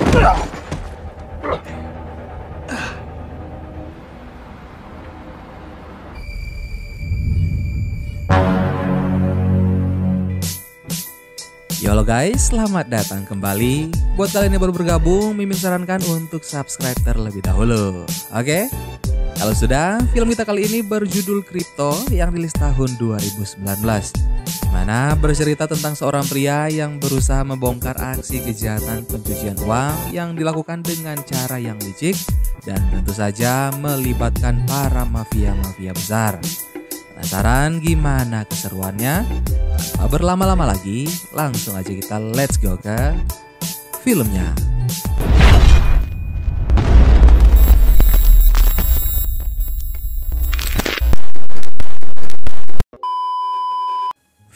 Halo guys, selamat datang kembali. Buat kalian yang baru bergabung, Mimin sarankan untuk subscribe terlebih dahulu. Oke? Kalau sudah, film kita kali ini berjudul Crypto yang rilis tahun 2019. Mana bercerita tentang seorang pria yang berusaha membongkar aksi kejahatan pencucian uang yang dilakukan dengan cara yang licik dan tentu saja melibatkan para mafia-mafia besar. Penasaran gimana keseruannya? Tanpa berlama-lama lagi, langsung aja kita let's go ke filmnya.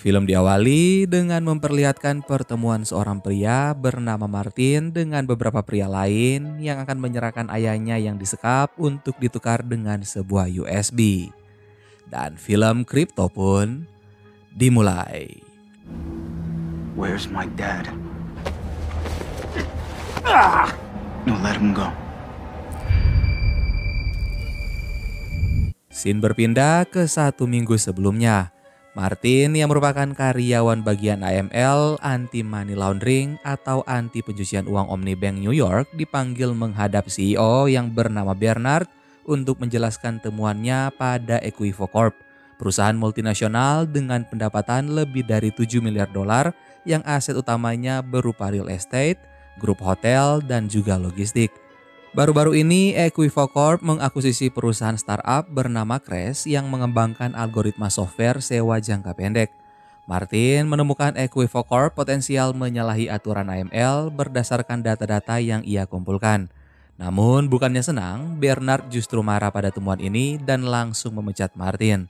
Film diawali dengan memperlihatkan pertemuan seorang pria bernama Martin dengan beberapa pria lain yang akan menyerahkan ayahnya yang disekap untuk ditukar dengan sebuah USB. Dan film Crypto pun dimulai. Where's my dad? No, let him go. Scene berpindah ke 1 minggu sebelumnya. Martin yang merupakan karyawan bagian AML anti money laundering atau anti pencucian uang Omnibank New York dipanggil menghadap CEO yang bernama Bernard untuk menjelaskan temuannya pada Equivo Corp, perusahaan multinasional dengan pendapatan lebih dari 7 miliar dolar yang aset utamanya berupa real estate, grup hotel, dan juga logistik. Baru-baru ini Equivo Corp mengakuisisi perusahaan startup bernama Crash yang mengembangkan algoritma software sewa jangka pendek. Martin menemukan Equivo Corp potensial menyalahi aturan AML berdasarkan data-data yang ia kumpulkan. Namun bukannya senang, Bernard justru marah pada temuan ini dan langsung memecat Martin.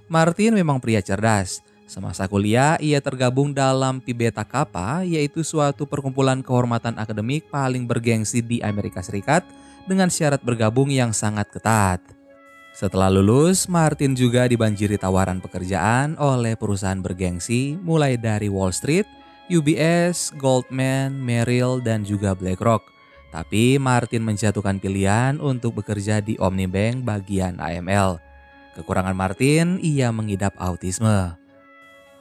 Martin memang pria cerdas. Semasa kuliah, ia tergabung dalam Pi Beta Kappa, yaitu suatu perkumpulan kehormatan akademik paling bergengsi di Amerika Serikat dengan syarat bergabung yang sangat ketat. Setelah lulus, Martin juga dibanjiri tawaran pekerjaan oleh perusahaan bergengsi mulai dari Wall Street, UBS, Goldman, Merrill, dan juga BlackRock. Tapi Martin menjatuhkan pilihan untuk bekerja di Omnibank bagian AML. Kekurangan Martin, ia mengidap autisme.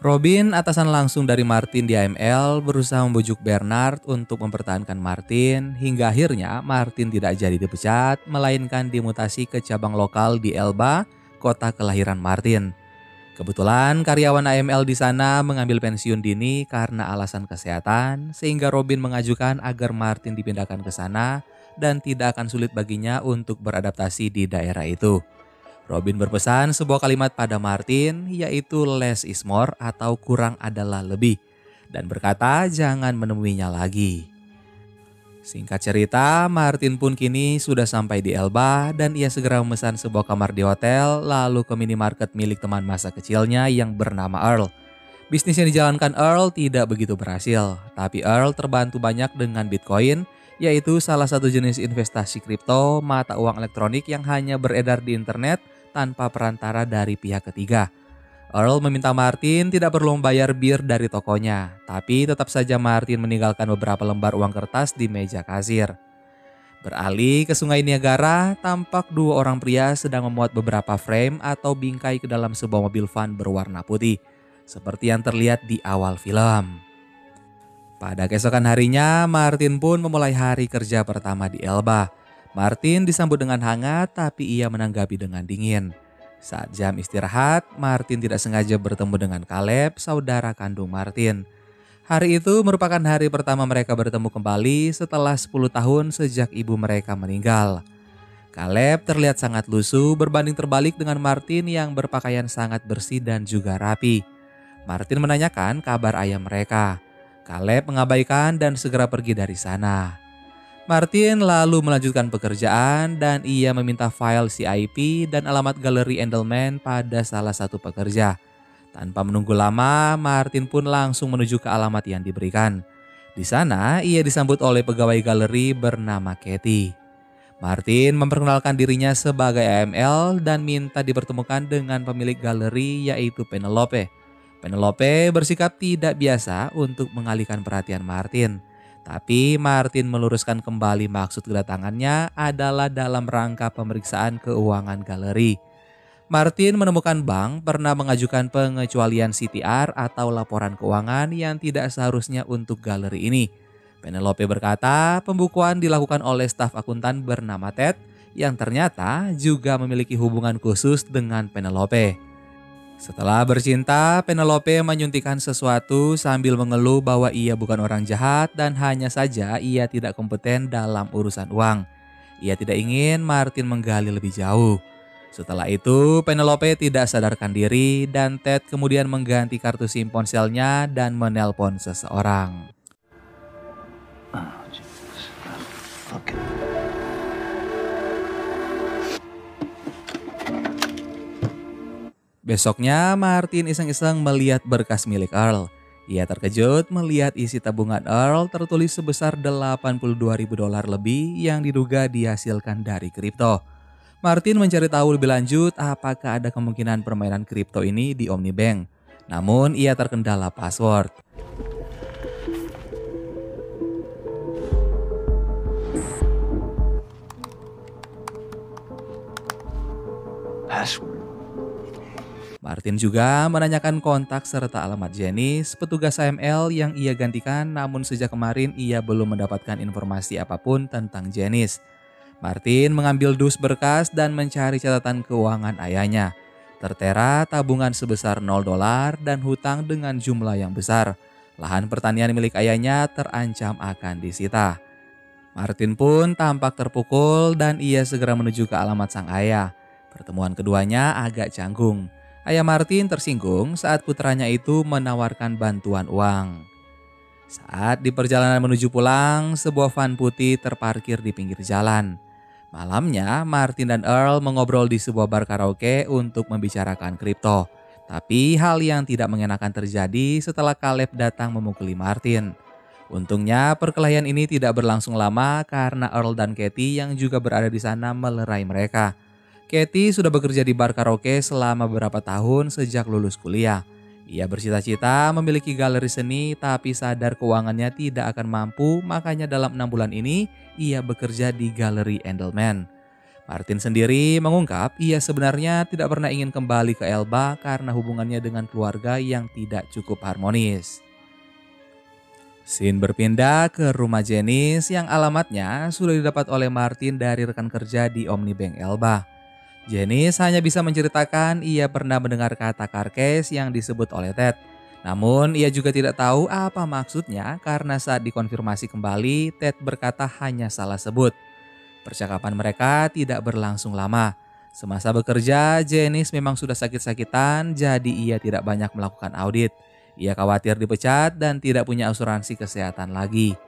Robin, atasan langsung dari Martin di AML, berusaha membujuk Bernard untuk mempertahankan Martin hingga akhirnya Martin tidak jadi dipecat, melainkan dimutasi ke cabang lokal di Elba, kota kelahiran Martin. Kebetulan karyawan AML di sana mengambil pensiun dini karena alasan kesehatan, sehingga Robin mengajukan agar Martin dipindahkan ke sana dan tidak akan sulit baginya untuk beradaptasi di daerah itu. Robin berpesan sebuah kalimat pada Martin, yaitu less is more atau kurang adalah lebih, dan berkata jangan menemuinya lagi. Singkat cerita, Martin pun kini sudah sampai di Elba dan ia segera memesan sebuah kamar di hotel lalu ke minimarket milik teman masa kecilnya yang bernama Earl. Bisnis yang dijalankan Earl tidak begitu berhasil, tapi Earl terbantu banyak dengan Bitcoin, yaitu salah satu jenis investasi kripto mata uang elektronik yang hanya beredar di internet tanpa perantara dari pihak ketiga. Earl meminta Martin tidak perlu membayar bir dari tokonya, tapi tetap saja Martin meninggalkan beberapa lembar uang kertas di meja kasir. Beralih ke Sungai Niagara, tampak 2 orang pria sedang memuat beberapa frame atau bingkai ke dalam sebuah mobil van berwarna putih, seperti yang terlihat di awal film. Pada keesokan harinya, Martin pun memulai hari kerja pertama di Elba. Martin disambut dengan hangat, tapi ia menanggapi dengan dingin. Saat jam istirahat, Martin tidak sengaja bertemu dengan Caleb, saudara kandung Martin. Hari itu merupakan hari pertama mereka bertemu kembali setelah 10 tahun sejak ibu mereka meninggal. Caleb terlihat sangat lusuh berbanding terbalik dengan Martin yang berpakaian sangat bersih dan juga rapi. Martin menanyakan kabar ayah mereka. Caleb mengabaikan dan segera pergi dari sana. Martin lalu melanjutkan pekerjaan dan ia meminta file CIP dan alamat galeri Endelman pada salah satu pekerja. Tanpa menunggu lama, Martin pun langsung menuju ke alamat yang diberikan. Di sana, ia disambut oleh pegawai galeri bernama Katie. Martin memperkenalkan dirinya sebagai AML dan minta dipertemukan dengan pemilik galeri yaitu Penelope. Penelope bersikap tidak biasa untuk mengalihkan perhatian Martin. Tapi Martin meluruskan kembali maksud kedatangannya adalah dalam rangka pemeriksaan keuangan galeri. Martin menemukan bank pernah mengajukan pengecualian CTR atau laporan keuangan yang tidak seharusnya untuk galeri ini. Penelope berkata pembukuan dilakukan oleh staf akuntan bernama Ted yang ternyata juga memiliki hubungan khusus dengan Penelope. Setelah bercinta, Penelope menyuntikkan sesuatu sambil mengeluh bahwa ia bukan orang jahat dan hanya saja ia tidak kompeten dalam urusan uang. Ia tidak ingin Martin menggali lebih jauh. Setelah itu, Penelope tidak sadarkan diri dan Ted kemudian mengganti kartu SIM ponselnya dan menelpon seseorang. Oh, Jesus. Fucking... Besoknya, Martin iseng-iseng melihat berkas milik Earl. Ia terkejut melihat isi tabungan Earl tertulis sebesar $82.000 lebih yang diduga dihasilkan dari kripto. Martin mencari tahu lebih lanjut apakah ada kemungkinan permainan kripto ini di Omnibank. Namun ia terkendala password. Password. Martin juga menanyakan kontak serta alamat Janice, petugas AML yang ia gantikan, namun sejak kemarin ia belum mendapatkan informasi apapun tentang Janice. Martin mengambil dus berkas dan mencari catatan keuangan ayahnya. Tertera tabungan sebesar $0 dan hutang dengan jumlah yang besar. Lahan pertanian milik ayahnya terancam akan disita. Martin pun tampak terpukul dan ia segera menuju ke alamat sang ayah. Pertemuan keduanya agak canggung. Ayah Martin tersinggung saat putranya itu menawarkan bantuan uang. Saat di perjalanan menuju pulang, sebuah van putih terparkir di pinggir jalan. Malamnya, Martin dan Earl mengobrol di sebuah bar karaoke untuk membicarakan kripto. Tapi hal yang tidak mengenakan terjadi setelah Caleb datang memukuli Martin. Untungnya perkelahian ini tidak berlangsung lama karena Earl dan Katie yang juga berada di sana melerai mereka. Katie sudah bekerja di bar karaoke selama beberapa tahun sejak lulus kuliah. Ia bercita-cita memiliki galeri seni tapi sadar keuangannya tidak akan mampu, makanya dalam 6 bulan ini ia bekerja di galeri Endelman. Martin sendiri mengungkap ia sebenarnya tidak pernah ingin kembali ke Elba karena hubungannya dengan keluarga yang tidak cukup harmonis. Scene berpindah ke rumah Janice yang alamatnya sudah didapat oleh Martin dari rekan kerja di Omnibank Elba. Janice hanya bisa menceritakan ia pernah mendengar kata carcase yang disebut oleh Ted. Namun ia juga tidak tahu apa maksudnya karena saat dikonfirmasi kembali Ted berkata hanya salah sebut. Percakapan mereka tidak berlangsung lama. Semasa bekerja, Janice memang sudah sakit-sakitan jadi ia tidak banyak melakukan audit. Ia khawatir dipecat dan tidak punya asuransi kesehatan lagi.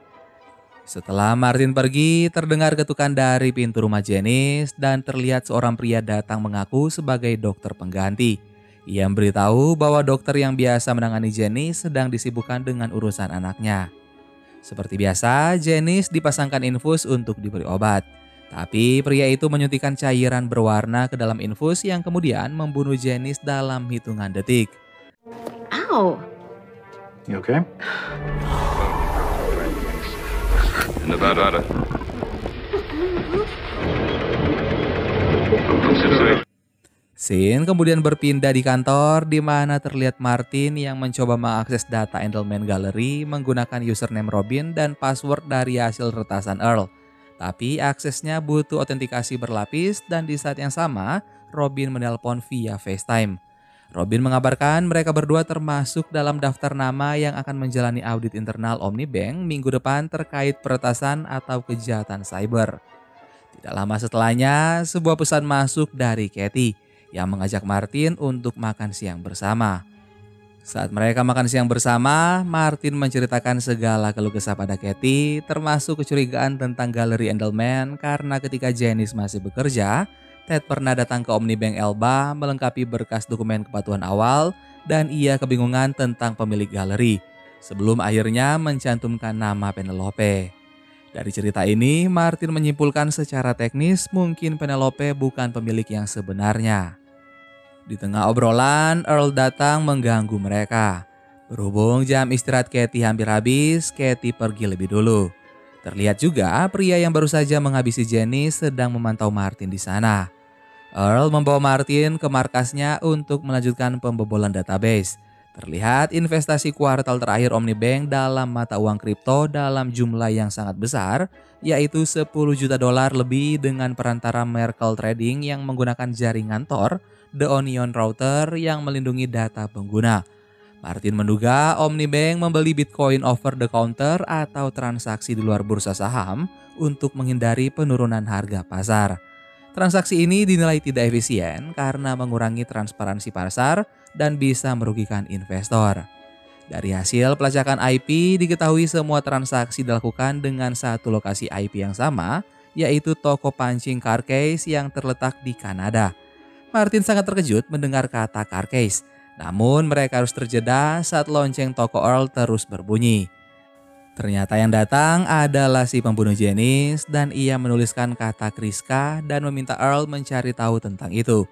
Setelah Martin pergi, terdengar ketukan dari pintu rumah Janice dan terlihat seorang pria datang mengaku sebagai dokter pengganti. Ia memberitahu bahwa dokter yang biasa menangani Janice sedang disibukkan dengan urusan anaknya. Seperti biasa, Janice dipasangkan infus untuk diberi obat. Tapi pria itu menyuntikkan cairan berwarna ke dalam infus yang kemudian membunuh Janice dalam hitungan detik. Ow! You okay? Nevada. Scene kemudian berpindah di kantor di mana terlihat Martin yang mencoba mengakses data Endelman Gallery menggunakan username Robin dan password dari hasil retasan Earl. Tapi aksesnya butuh autentikasi berlapis dan di saat yang sama Robin menelpon via FaceTime. Robin mengabarkan mereka berdua termasuk dalam daftar nama yang akan menjalani audit internal Omnibank minggu depan terkait peretasan atau kejahatan cyber. Tidak lama setelahnya, sebuah pesan masuk dari Katie yang mengajak Martin untuk makan siang bersama. Saat mereka makan siang bersama, Martin menceritakan segala keluh kesah pada Katie, termasuk kecurigaan tentang galeri Endelman karena ketika Janice masih bekerja, Ted pernah datang ke Omnibank Elba melengkapi berkas dokumen kepatuhan awal dan ia kebingungan tentang pemilik galeri sebelum akhirnya mencantumkan nama Penelope. Dari cerita ini, Martin menyimpulkan secara teknis mungkin Penelope bukan pemilik yang sebenarnya. Di tengah obrolan, Earl datang mengganggu mereka. Berhubung jam istirahat Katie hampir habis, Katie pergi lebih dulu. Terlihat juga pria yang baru saja menghabisi Janice sedang memantau Martin di sana. Earl membawa Martin ke markasnya untuk melanjutkan pembobolan database. Terlihat investasi kuartal terakhir Omnibank dalam mata uang kripto dalam jumlah yang sangat besar, yaitu 10 juta dolar lebih dengan perantara Merkle Trading yang menggunakan jaringan Tor, The Onion Router yang melindungi data pengguna. Martin menduga Omnibank membeli Bitcoin over the counter atau transaksi di luar bursa saham untuk menghindari penurunan harga pasar. Transaksi ini dinilai tidak efisien karena mengurangi transparansi pasar dan bisa merugikan investor. Dari hasil pelacakan IP diketahui semua transaksi dilakukan dengan satu lokasi IP yang sama, yaitu toko pancing car case yang terletak di Kanada. Martin sangat terkejut mendengar kata car case, namun mereka harus terjeda saat lonceng toko Earl terus berbunyi. Ternyata yang datang adalah si pembunuh Janice dan ia menuliskan kata Kriska dan meminta Earl mencari tahu tentang itu.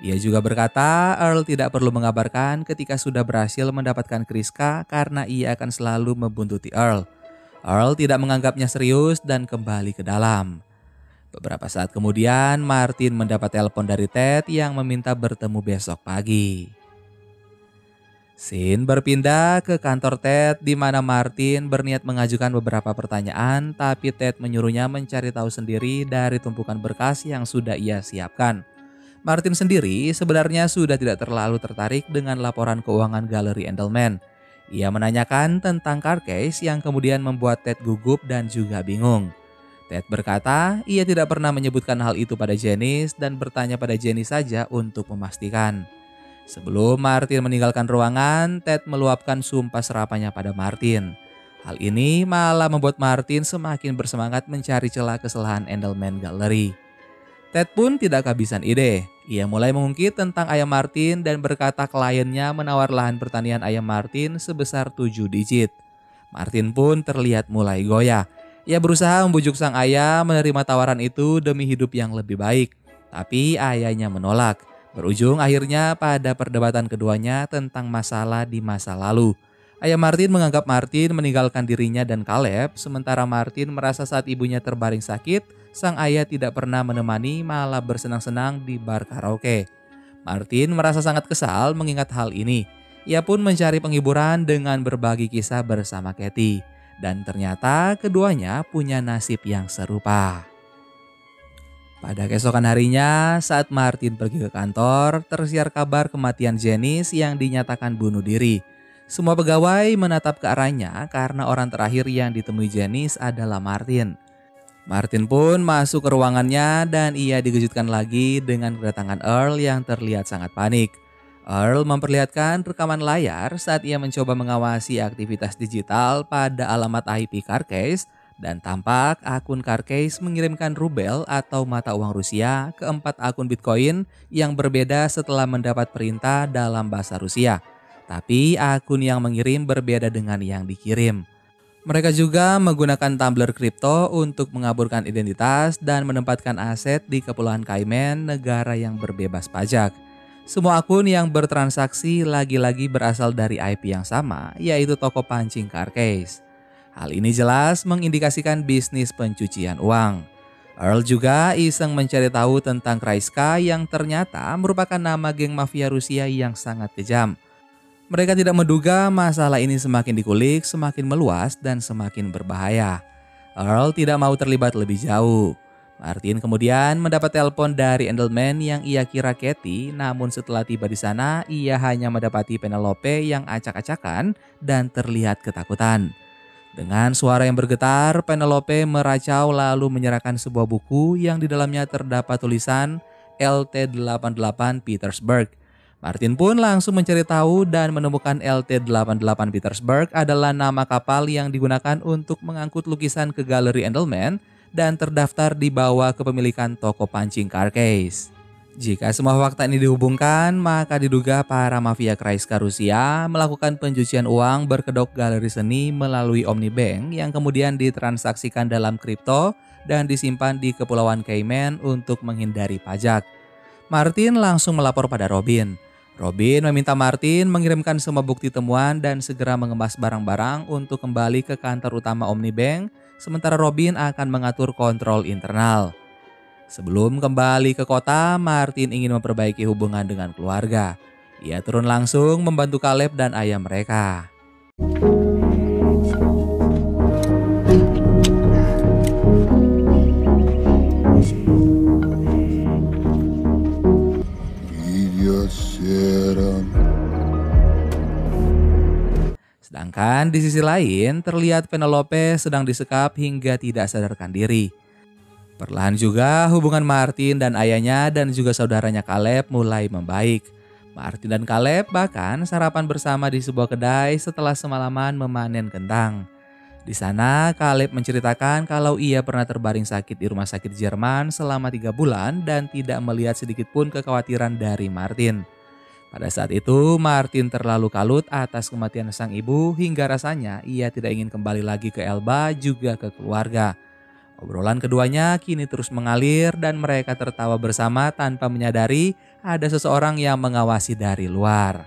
Ia juga berkata Earl tidak perlu mengabarkan ketika sudah berhasil mendapatkan Kriska karena ia akan selalu membuntuti Earl. Earl tidak menganggapnya serius dan kembali ke dalam. Beberapa saat kemudian Martin mendapat telepon dari Ted yang meminta bertemu besok pagi. Scene berpindah ke kantor Ted di mana Martin berniat mengajukan beberapa pertanyaan tapi Ted menyuruhnya mencari tahu sendiri dari tumpukan berkas yang sudah ia siapkan. Martin sendiri sebenarnya sudah tidak terlalu tertarik dengan laporan keuangan galeri Endelman. Ia menanyakan tentang car case yang kemudian membuat Ted gugup dan juga bingung. Ted berkata ia tidak pernah menyebutkan hal itu pada Janice dan bertanya pada Janice saja untuk memastikan. Sebelum Martin meninggalkan ruangan, Ted meluapkan sumpah serapannya pada Martin. Hal ini malah membuat Martin semakin bersemangat mencari celah kesalahan Endelman Gallery. Ted pun tidak kehabisan ide. Ia mulai mengungkit tentang ayam Martin dan berkata kliennya menawar lahan pertanian ayam Martin sebesar 7 digit. Martin pun terlihat mulai goyah. Ia berusaha membujuk sang ayah menerima tawaran itu demi hidup yang lebih baik. Tapi ayahnya menolak. Berujung akhirnya pada perdebatan keduanya tentang masalah di masa lalu. Ayah Martin menganggap Martin meninggalkan dirinya dan Caleb, sementara Martin merasa saat ibunya terbaring sakit, sang ayah tidak pernah menemani malah bersenang-senang di bar karaoke. Martin merasa sangat kesal mengingat hal ini. Ia pun mencari penghiburan dengan berbagi kisah bersama Katie. Dan ternyata keduanya punya nasib yang serupa. Pada keesokan harinya, saat Martin pergi ke kantor, tersiar kabar kematian Janice yang dinyatakan bunuh diri. Semua pegawai menatap ke arahnya karena orang terakhir yang ditemui Janice adalah Martin. Martin pun masuk ke ruangannya dan ia dikejutkan lagi dengan kedatangan Earl yang terlihat sangat panik. Earl memperlihatkan rekaman layar saat ia mencoba mengawasi aktivitas digital pada alamat IP Carcase. Dan tampak akun Carcase mengirimkan rubel atau mata uang Rusia ke 4 akun Bitcoin yang berbeda setelah mendapat perintah dalam bahasa Rusia. Tapi akun yang mengirim berbeda dengan yang dikirim. Mereka juga menggunakan tumbler kripto untuk mengaburkan identitas dan menempatkan aset di Kepulauan Cayman, negara yang berbebas pajak. Semua akun yang bertransaksi lagi-lagi berasal dari IP yang sama, yaitu toko pancing Carcase. Hal ini jelas mengindikasikan bisnis pencucian uang. Earl juga iseng mencari tahu tentang Kraiska yang ternyata merupakan nama geng mafia Rusia yang sangat kejam. Mereka tidak menduga masalah ini semakin dikulik, semakin meluas dan semakin berbahaya. Earl tidak mau terlibat lebih jauh. Martin kemudian mendapat telepon dari Endelman yang ia kira Katie, namun setelah tiba di sana ia hanya mendapati Penelope yang acak-acakan dan terlihat ketakutan. Dengan suara yang bergetar, Penelope meracau lalu menyerahkan sebuah buku yang di dalamnya terdapat tulisan LT88 Petersburg. Martin pun langsung mencari tahu dan menemukan LT88 Petersburg adalah nama kapal yang digunakan untuk mengangkut lukisan ke galeri Endelman dan terdaftar di bawah kepemilikan toko pancing Carcase. Jika semua fakta ini dihubungkan, maka diduga para mafia Kraiska Rusia melakukan pencucian uang berkedok galeri seni melalui Omnibank yang kemudian ditransaksikan dalam kripto dan disimpan di Kepulauan Cayman untuk menghindari pajak. Martin langsung melapor pada Robin. Robin meminta Martin mengirimkan semua bukti temuan dan segera mengemas barang-barang untuk kembali ke kantor utama Omnibank, sementara Robin akan mengatur kontrol internal. Sebelum kembali ke kota, Martin ingin memperbaiki hubungan dengan keluarga. Ia turun langsung membantu Caleb dan ayah mereka. Sedangkan di sisi lain, terlihat Penelope sedang disekap hingga tidak sadarkan diri. Perlahan juga hubungan Martin dan ayahnya dan juga saudaranya Caleb mulai membaik. Martin dan Caleb bahkan sarapan bersama di sebuah kedai setelah semalaman memanen kentang. Di sana Caleb menceritakan kalau ia pernah terbaring sakit di rumah sakit Jerman selama 3 bulan dan tidak melihat sedikit pun kekhawatiran dari Martin. Pada saat itu, Martin terlalu kalut atas kematian sang ibu hingga rasanya ia tidak ingin kembali lagi ke Elba juga ke keluarga. Obrolan keduanya kini terus mengalir dan mereka tertawa bersama tanpa menyadari ada seseorang yang mengawasi dari luar.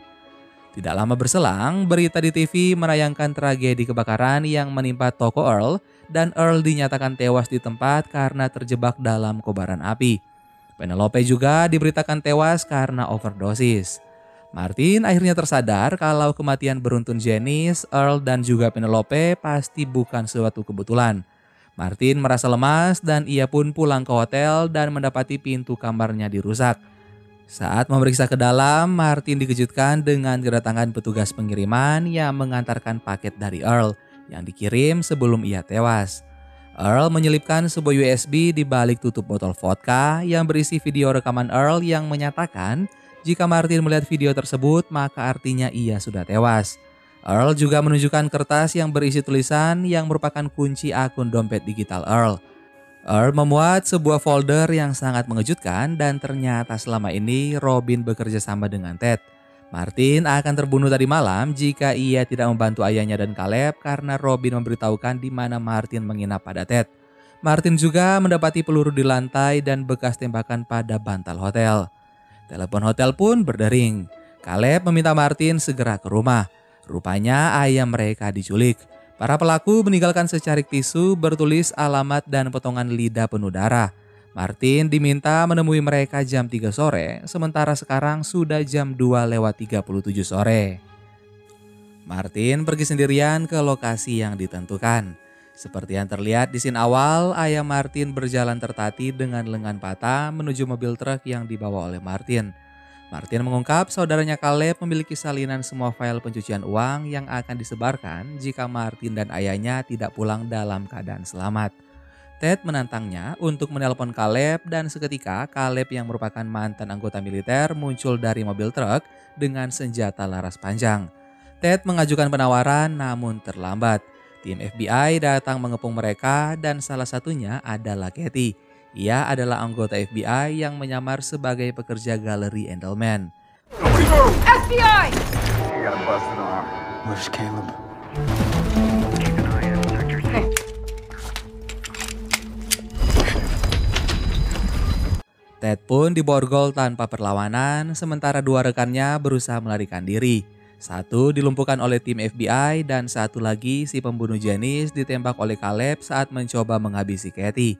Tidak lama berselang, berita di TV menayangkan tragedi kebakaran yang menimpa toko Earl dan Earl dinyatakan tewas di tempat karena terjebak dalam kobaran api. Penelope juga diberitakan tewas karena overdosis. Martin akhirnya tersadar kalau kematian beruntun Janice, Earl dan juga Penelope pasti bukan suatu kebetulan. Martin merasa lemas dan ia pun pulang ke hotel dan mendapati pintu kamarnya dirusak. Saat memeriksa ke dalam, Martin dikejutkan dengan kedatangan petugas pengiriman yang mengantarkan paket dari Earl yang dikirim sebelum ia tewas. Earl menyelipkan sebuah USB di balik tutup botol vodka yang berisi video rekaman Earl yang menyatakan jika Martin melihat video tersebut maka artinya ia sudah tewas. Earl juga menunjukkan kertas yang berisi tulisan yang merupakan kunci akun dompet digital Earl. Earl memuat sebuah folder yang sangat mengejutkan dan ternyata selama ini Robin bekerja sama dengan Ted. Martin akan terbunuh tadi malam jika ia tidak membantu ayahnya dan Caleb karena Robin memberitahukan di mana Martin menginap pada Ted. Martin juga mendapati peluru di lantai dan bekas tembakan pada bantal hotel. Telepon hotel pun berdering. Caleb meminta Martin segera ke rumah. Rupanya ayah mereka diculik. Para pelaku meninggalkan secarik tisu bertulis alamat dan potongan lidah penuh darah. Martin diminta menemui mereka jam 3 sore, sementara sekarang sudah jam 2:37 sore. Martin pergi sendirian ke lokasi yang ditentukan. Seperti yang terlihat di scene awal, ayah Martin berjalan tertatih dengan lengan patah menuju mobil truk yang dibawa oleh Martin. Martin mengungkap saudaranya Caleb memiliki salinan semua file pencucian uang yang akan disebarkan jika Martin dan ayahnya tidak pulang dalam keadaan selamat. Ted menantangnya untuk menelpon Caleb dan seketika Caleb yang merupakan mantan anggota militer muncul dari mobil truk dengan senjata laras panjang. Ted mengajukan penawaran namun terlambat. Tim FBI datang mengepung mereka dan salah satunya adalah Katie. Ia adalah anggota FBI yang menyamar sebagai pekerja galeri Endelman. FBI! You got a busted arm. Where's Caleb? Ted pun diborgol tanpa perlawanan, sementara dua rekannya berusaha melarikan diri. Satu dilumpuhkan oleh tim FBI dan satu lagi si pembunuh Janice ditembak oleh Caleb saat mencoba menghabisi Katie.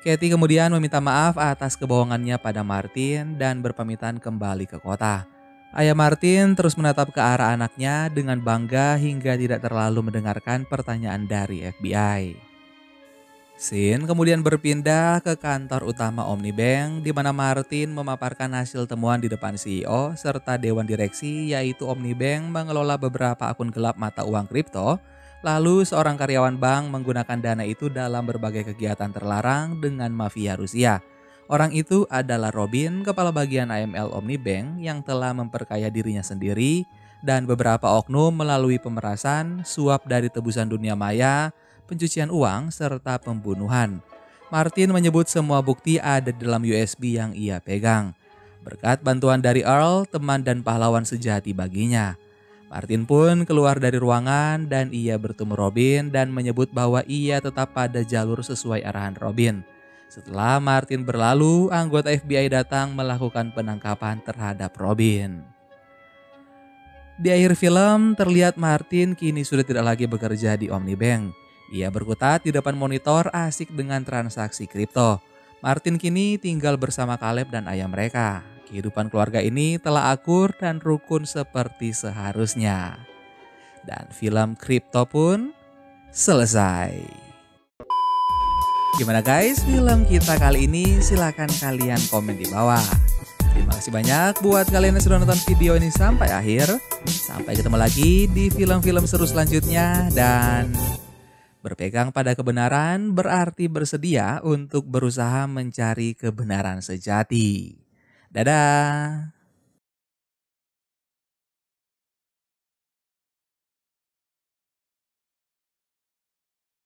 Katie kemudian meminta maaf atas kebohongannya pada Martin dan berpamitan kembali ke kota. Ayah Martin terus menatap ke arah anaknya dengan bangga hingga tidak terlalu mendengarkan pertanyaan dari FBI. Scene kemudian berpindah ke kantor utama Omnibank di mana Martin memaparkan hasil temuan di depan CEO serta dewan direksi, yaitu Omnibank mengelola beberapa akun gelap mata uang kripto. Lalu seorang karyawan bank menggunakan dana itu dalam berbagai kegiatan terlarang dengan mafia Rusia. Orang itu adalah Robin, kepala bagian AML Omnibank yang telah memperkaya dirinya sendiri dan beberapa oknum melalui pemerasan, suap dari tebusan dunia maya, pencucian uang, serta pembunuhan. Martin menyebut semua bukti ada di dalam USB yang ia pegang. Berkat bantuan dari Earl, teman dan pahlawan sejati baginya. Martin pun keluar dari ruangan dan ia bertemu Robin dan menyebut bahwa ia tetap pada jalur sesuai arahan Robin. Setelah Martin berlalu, anggota FBI datang melakukan penangkapan terhadap Robin. Di akhir film, terlihat Martin kini sudah tidak lagi bekerja di Omnibank. Ia berkutat di depan monitor asik dengan transaksi kripto. Martin kini tinggal bersama Caleb dan ayah mereka. Kehidupan keluarga ini telah akur dan rukun seperti seharusnya. Dan film kripto pun selesai. Gimana guys film kita kali ini? Silahkan kalian komen di bawah. Terima kasih banyak buat kalian yang sudah nonton video ini sampai akhir. Sampai ketemu lagi di film-film seru selanjutnya. Dan berpegang pada kebenaran berarti bersedia untuk berusaha mencari kebenaran sejati. Dadah!